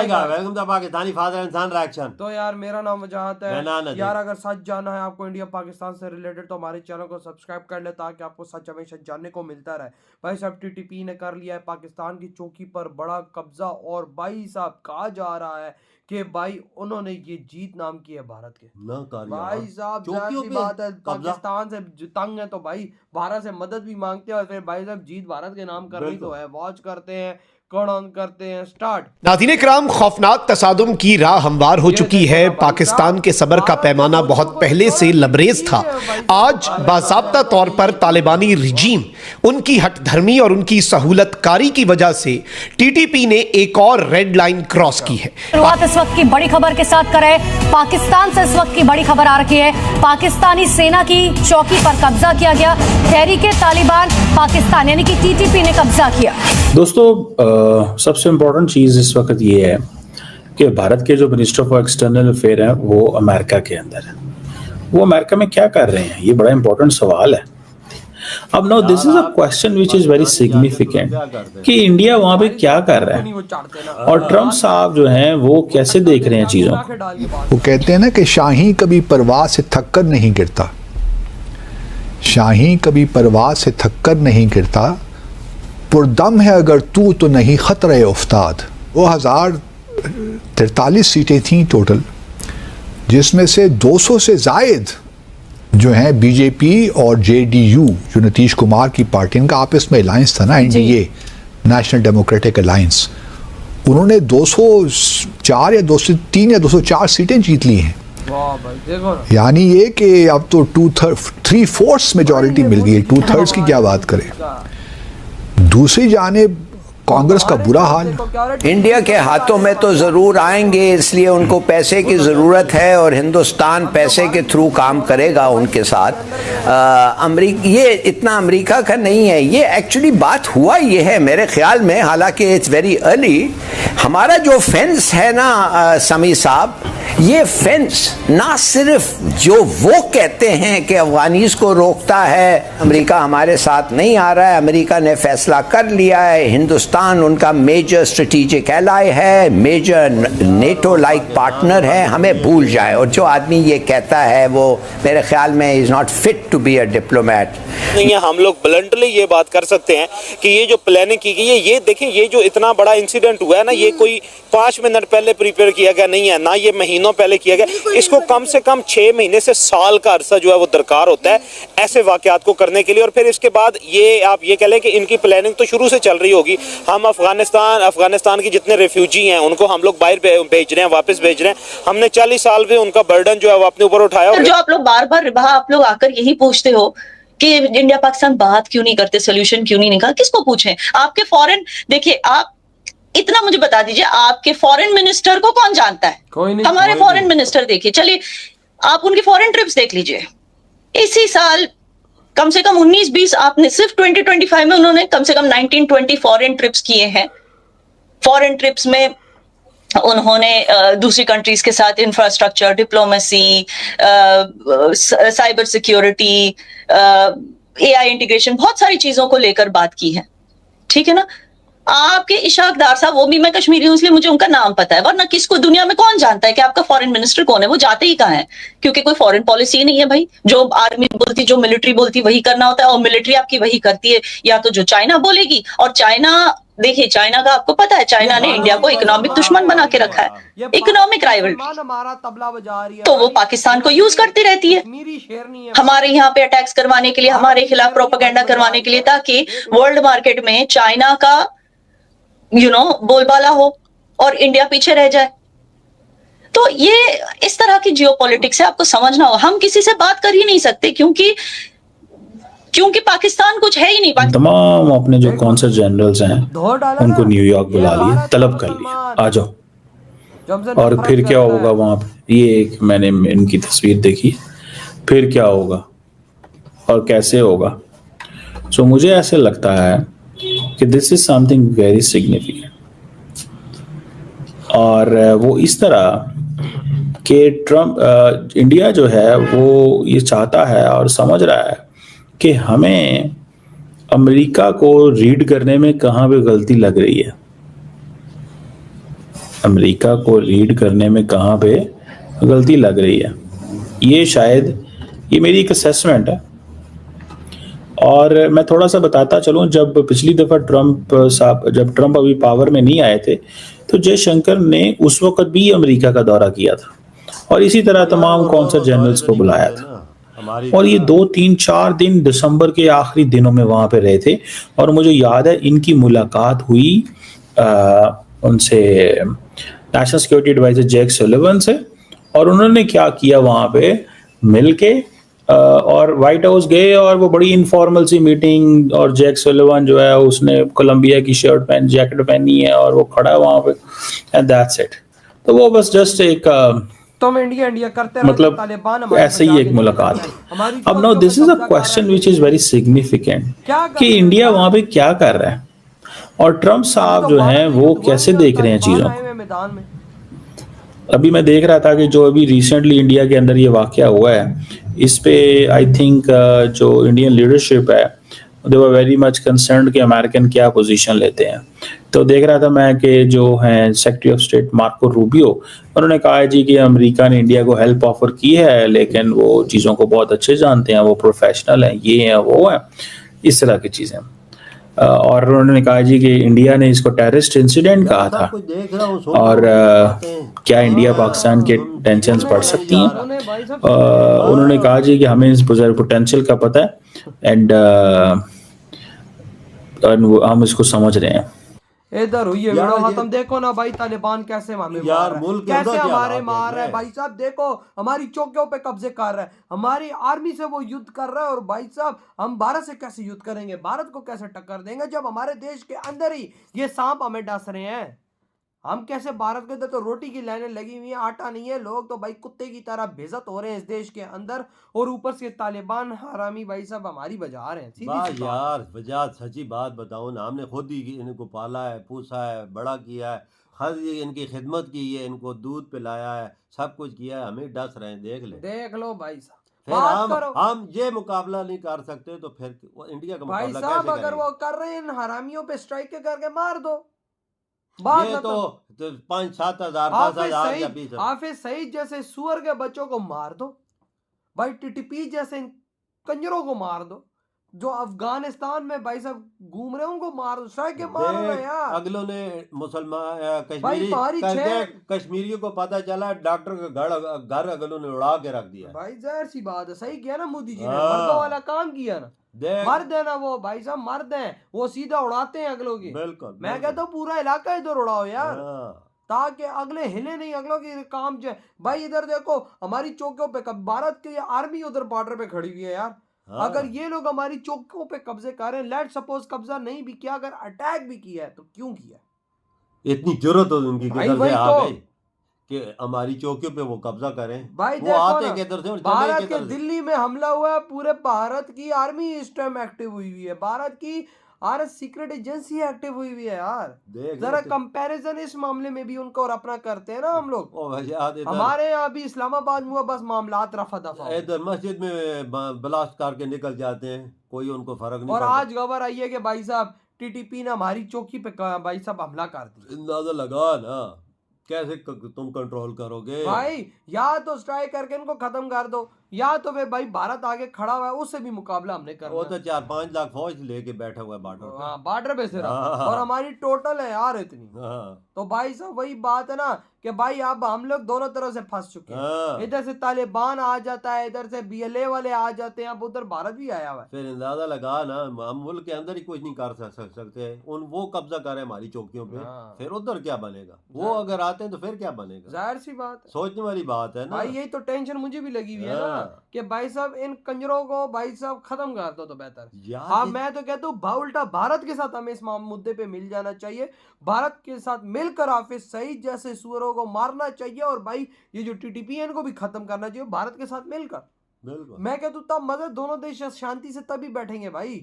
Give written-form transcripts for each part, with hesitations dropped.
Welcome to Pakistani father and son reaction. तो यार मेरा नाम वजाहत है नाना जी। यार, अगर सच जानना है आपको इंडिया पाकिस्तान से रिलेटेड तो हमारे चैनल को सब्सक्राइब कर ले ताकि आपको सच हमेशा जानने को मिलता रहे। भाई साहब टीटीपी ने कर लिया है पाकिस्तान की चौकी पर बड़ा कब्जा, और भाई साहब कहा जा रहा है कि भाई उन्होंने ये जीत नाम की है भारत के। भाई साहब जाहिर सी बात है, पाकिस्तान से तंग है तो भाई भारत से मदद भी मांगते हैं, और फिर भाई साहब जीत भारत के नाम करनी तो है। वॉच करते हैं, करते हैं स्टार्ट। नाज़रीन इकराम, खौफनाक तसादुम की राह हमवार हो चुकी है। पाकिस्तान के सबर का पैमाना बहुत पहले से लबरेज था। आज बाज़ाब्ता तौर पर तालिबानी रिजीम, उनकी हठधर्मी और उनकी सहूलतकारी की वजह से टीटीपी ने एक और रेड लाइन क्रॉस की है। शुरुआत इस वक्त की बड़ी खबर के साथ करें। पाकिस्तान से इस वक्त की बड़ी खबर आ रही है। पाकिस्तानी सेना की चौकी पर कब्जा किया गया। तहरीके तालिबान पाकिस्तान यानी कि टीटीपी ने कब्जा किया। दोस्तों, सबसे इम्पोर्टेंट चीज़ इस वक्त ये है कि भारत के जो मिनिस्टर ऑफ एक्सटर्नल अफेयर हैं वो अमेरिका के अंदर है। वो अमेरिका में क्या कर रहे हैं, ये बड़ा इंपॉर्टेंट सवाल है। अब no this is a question which is very significant कि इंडिया वहां पे क्या कर रहा है और ट्रम्प साहब जो हैं वो कैसे देख रहे हैं चीज़ों को। वो कहते हैं ना कि शाही कभी परवाह से थक कर नहीं गिरता, शाही कभी परवाह से थक कर नहीं गिरता, पुरदम है अगर तू तो नहीं खतरे उफ्ताद। वो 1043 सीटें थीं टोटल, जिसमें से 200 से जायद जो हैं बीजेपी और जेडीयू, जो नीतीश कुमार की पार्टी, इनका आपस में अलायंस था ना, एनडीए, नेशनल डेमोक्रेटिक अलायंस, उन्होंने 204 या 203 या 204 सीटें जीत ली हैं। यानी ये कि अब तो 3/4 मेजॉरिटी मिल गई है। 2/3 की क्या बात करें। दूसरी जानिब कांग्रेस का बुरा हाल। इंडिया के हाथों में तो ज़रूर आएंगे, इसलिए उनको पैसे की ज़रूरत है और हिंदुस्तान पैसे के थ्रू काम करेगा उनके साथ। ये इतना अमेरिका का नहीं है। ये एक्चुअली बात हुआ ये है मेरे ख्याल में, हालांकि इट्स वेरी अर्ली। हमारा जो फेंस है ना समी साहब, ये फेंस ना सिर्फ जो वो कहते हैं कि अफगानीज को रोकता है, अमेरिका हमारे साथ नहीं आ रहा है, अमेरिका ने फैसला कर लिया है, हिंदुस्तान उनका मेजर स्ट्रेटेजिक एलाय है, मेजर नेटो लाइक पार्टनर है, हमें भूल जाए। और जो आदमी ये कहता है वो मेरे ख्याल में is not fit to be a diplomat. नहीं है, हम लोग ब्लंटली ये बात कर सकते हैं कि ये जो प्लानिंग की गई है, ये देखें, ये जो इतना बड़ा इंसिडेंट हुआ है ना, ये कोई 5 मिनट पहले प्रिपेयर किया गया नहीं है, ना ये महीनों पहले किया गया। इसको कम से कम 6 महीने से साल का अरसा जो है वो दरकार होता है ऐसे वाकयात को करने के लिए। और फिर इसके बाद ये आप ये कह लें कि इनकी प्लानिंग तो शुरू से चल रही होगी। हम अफगानिस्तान की जितने रेफ्यूजी हैं उनको हम लोग बाहर भेज रहे हैं, वापस भेज रहे हैं। हमने 40 साल में उनका बर्डन जो है वो अपने ऊपर उठाया। जो आप लोग बार बार आप लोग आकर यही पूछते हो कि इंडिया पाकिस्तान बात क्यों नहीं करते, सोल्यूशन क्यों नहीं निकाल, किसको पूछें? आपके फॉरेन, देखिए आप इतना मुझे बता दीजिए, आपके फॉरेन मिनिस्टर को कौन जानता है? कोई नहीं। हमारे फॉरेन मिनिस्टर देखिए, चलिए आप उनकी फॉरेन ट्रिप्स देख लीजिए। इसी साल कम से कम 19-20, आपने सिर्फ 2025 में उन्होंने कम से कम 19-20 फॉरेन ट्रिप्स किए हैं। फॉरेन ट्रिप्स में उन्होंने दूसरी कंट्रीज के साथ infrastructure, diplomacy, cyber security, AI integration, बहुत सारी चीजों को लेकर बात की है। ठीक है ना? आपके इशाक डार साहब, वो भी मैं कश्मीरी हूं इसलिए मुझे उनका नाम पता है, वरना किसको दुनिया में कौन जानता है कि आपका फॉरेन मिनिस्टर कौन है? वो जाते ही कहां है? क्योंकि कोई फॉरेन पॉलिसी नहीं है भाई। जो आर्मी बोलती, जो मिलिट्री बोलती वही करना होता है, और मिलिट्री आपकी वही करती है या तो जो चाइना बोलेगी। और चाइना, देखिए चाइना का आपको पता है, चाइना ने इंडिया को इकोनॉमिक दुश्मन बना के रखा है, इकोनॉमिक राइवल। तो वो पाकिस्तान को यूज करती रहती है हमारे यहाँ पे अटैक्स करवाने के लिए, हमारे खिलाफ प्रोपेगेंडा करवाने के लिए, ताकि वर्ल्ड मार्केट में चाइना का बोलबाला हो और इंडिया पीछे रह जाए। तो ये इस तरह की जियोपॉलिटिक्स है, आपको समझना होगा। हम किसी से बात कर ही नहीं सकते क्योंकि पाकिस्तान कुछ है ही नहीं। तमाम अपने जो कॉन्सल जनरल्स हैं उनको न्यूयॉर्क बुला लिया, तलब कर लिया, आ जाओ। और फिर क्या होगा वहां पे? ये एक मैंने इनकी तस्वीर देखी, फिर क्या होगा और कैसे होगा। सो मुझे ऐसे लगता है कि this is something very significant. और वो इस तरह कि ट्रम्प, इंडिया जो है वो ये चाहता है और समझ रहा है कि हमें अमेरिका को रीड करने में कहाँ पे गलती लग रही है। अमेरिका को रीड करने में कहाँ पे गलती लग रही है। ये शायद ये मेरी एक असेसमेंट है। और मैं थोड़ा सा बताता चलूं, जब पिछली दफ़ा जब ट्रंप अभी पावर में नहीं आए थे तो जयशंकर ने उस वक्त भी अमेरिका का दौरा किया था और इसी तरह तमाम कौंसल जनरल्स को बुलाया था और ये 2, 3, 4 दिन दिसंबर के आखिरी दिनों में वहां पे रहे थे। और मुझे याद है इनकी मुलाकात हुई उनसे national security adviser Jack Sullivan से, और उन्होंने क्या किया वहां पे मिलके और व्हाइट हाउस गए और वो बड़ी इनफॉर्मल सी मीटिंग, और जैक सुलिवन जो है उसने कोलंबिया की जैकेट पहनी है और वो खड़ा है वहां पे, एंड दैट्स इट। तो वो बस जस्ट एक तुम इंडिया करते मतलब ऐसे ही एक मुलाकात है। अब no this is a question which is very significant कि इंडिया वहां पे क्या कर रहा है और ट्रंप साहब जो हैं वो कैसे देख रहे हैं चीजों को। मैदान में अभी मैं देख रहा था कि जो अभी रिसेंटली इंडिया के अंदर ये वाकया हुआ है, इस पे आई थिंक जो इंडियन लीडरशिप है दे वर वेरी मच कंसर्न्ड कि अमेरिकन क्या पोजीशन लेते हैं। तो देख रहा था मैं कि जो हैं secretary of state Marco Rubio, उन्होंने कहा है जी कि अमेरिका ने इंडिया को हेल्प ऑफर की है लेकिन वो चीज़ों को बहुत अच्छे जानते हैं, वो प्रोफेशनल हैं, ये हैं वो हैं, इस तरह की चीज़ें। और उन्होंने कहा जी कि इंडिया ने इसको टेररिस्ट इंसिडेंट कहा था और क्या इंडिया पाकिस्तान के टेंशन्स बढ़ सकती हैं। उन्होंने कहा जी कि हमें इस पोटेंशियल का पता है एंड हम इसको समझ रहे हैं। इधर हुई है वीडियो खत्म। देखो ना भाई तालिबान कैसे हमें मार रहा है, कैसे हमारे मार रहा है भाई साहब। देखो हमारी चौकियों पे कब्जे कर रहा है, हमारी आर्मी से वो युद्ध कर रहा है। और भाई साहब हम भारत से कैसे युद्ध करेंगे, भारत को कैसे टक्कर देंगे जब हमारे देश के अंदर ही ये सांप हमें डस रहे हैं। हम कैसे भारत के अंदर तो रोटी की लाइनें लगी हुई हैं, आटा नहीं है, लोग तो भाई कुत्ते की तरह बेइज्जत हो रहे हैं इस देश के अंदर। और ऊपर से तालिबान हरामी भाई साहब हमारी बजा रहे हैं। सीधी सी यार वजह सच्ची बात बताऊं ना, हमने खुद ही इनको पाला है, पूछा है, बड़ा किया है, हर इनकी खिदमत की है, इनको दूध पिलाया है, सब कुछ किया है, हमें डस रहे हैं। देख लो भाई साहब, फिर हम ये मुकाबला नहीं कर सकते तो फिर इंडिया का भाई मुकाबला साहब कैसे अगर करेंगे? वो कर रहे हैं हरामियों पे स्ट्राइक करके मार दो। ये तो 5-7 हजार 10 हजार या 20 हाफिज सईद जैसे सुअर के बच्चों को मार दो भाई, टीटीपी जैसे इन कंजरों को मार दो जो अफगानिस्तान में भाई साहब घूम रहे हैं, उनको मार दो, स्ट्राइक के मार रहे हैं यार। अगलों ने मुसलमान कश्मीरियों को पता चला डॉक्टर का घर अगलों ने उड़ा के रख दिया। भाई जाहिर सी बात है, सही किया ना मोदी जी ने, मर्दों वाला काम किया ना। मर्द है ना वो भाई साहब, मर्द हैं वो, सीधा उड़ाते हैं अगलों की। बिल्कुल मैं कहता हूँ पूरा इलाका इधर उड़ाओ यार, ताकि अगले हिले नहीं, अगलों की काम जो भाई। इधर देखो हमारी चौकियों पे भारत की आर्मी उधर बॉर्डर पे खड़ी हुई है यार। अगर ये लोग हमारी चौकियों पे कब्जे कर रहे हैं, लेट सपोज कब्जा नहीं भी किया, अगर अटैक भी किया है तो क्यों किया? इतनी जरूरत हो उनकी किधर से आ गई कि हमारी चौकियों पे वो कब्जा करें भाई। वो आते किधर से? भारत के दिल्ली में हमला हुआ है, पूरे भारत की आर्मी इस टाइम एक्टिव हुई हुई है, भारत की सीक्रेट एजेंसी एक्टिव हुई हुई है यार। जरा कंपैरिजन इस मामले में भी उनको और अपना करते हैं ना हम लोग। हमारे यहाँ भी इस्लामाबाद में बस मामलात रफा दफा, इधर मस्जिद में ब्लास्ट करके निकल जाते हैं, कोई उनको फर्क नहीं। और आज खबर आई है कि भाई साहब टीटीपी ने हमारी चौकी पे भाई साहब हमला कर दिया। अंदाजा लगा ना कैसे तुम कंट्रोल करोगे भाई? या तो स्ट्राइक करके इनको खत्म कर दो, या तो वे भाई भारत आगे खड़ा हुआ है, उससे भी मुकाबला हमने करना। वो तो 4-5 लाख फौज लेके बैठा हुआ है बॉर्डर पे। बॉर्डर पे सिर्फ, और हमारी टोटल है यार इतनी। तो भाई साहब वही बात है ना कि भाई अब हम लोग दोनों तरफ से फंस चुके हैं। इधर से तालिबान आ जाता है, इधर से BLA वाले आ जाते हैं, अब उधर भारत भी आया हुआ है। फिर अंदाजा लगा ना, हम मुल्क के अंदर ही कुछ नहीं कर सकते, वो कब्जा करे हमारी चौकियों पे, फिर उधर क्या बनेगा? वो अगर आते हैं तो फिर क्या बनेगा? जाहिर सी बात है, सोचने वाली बात है ना भाई। यही तो टेंशन मुझे भी लगी हुई है ना कि भाई साहब इन कंजरों को भाई साहब खत्म कर दो तो बेहतर। हाँ मैं तो कहता हूँ उल्टा भारत के साथ हमें इस मुद्दे पे मिल जाना चाहिए, भारत के साथ मिलकर हाफिज सईद जैसे सुअरों को मारना चाहिए, और भाई ये जो टीटीपी है इनको भी खत्म करना चाहिए भारत के साथ मिलकर। बिल्कुल मैं कहता हूँ तब मजा, दोनों देश शांति से तभी बैठेंगे भाई,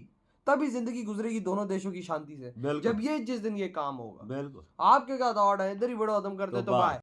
तभी जिंदगी गुजरेगी दोनों देशों की शांति से, जब ये जिस दिन ये काम होगा। बिल्कुल। आपके क्या थॉट है? इधर ही वीडियो खत्म करते तो बाय।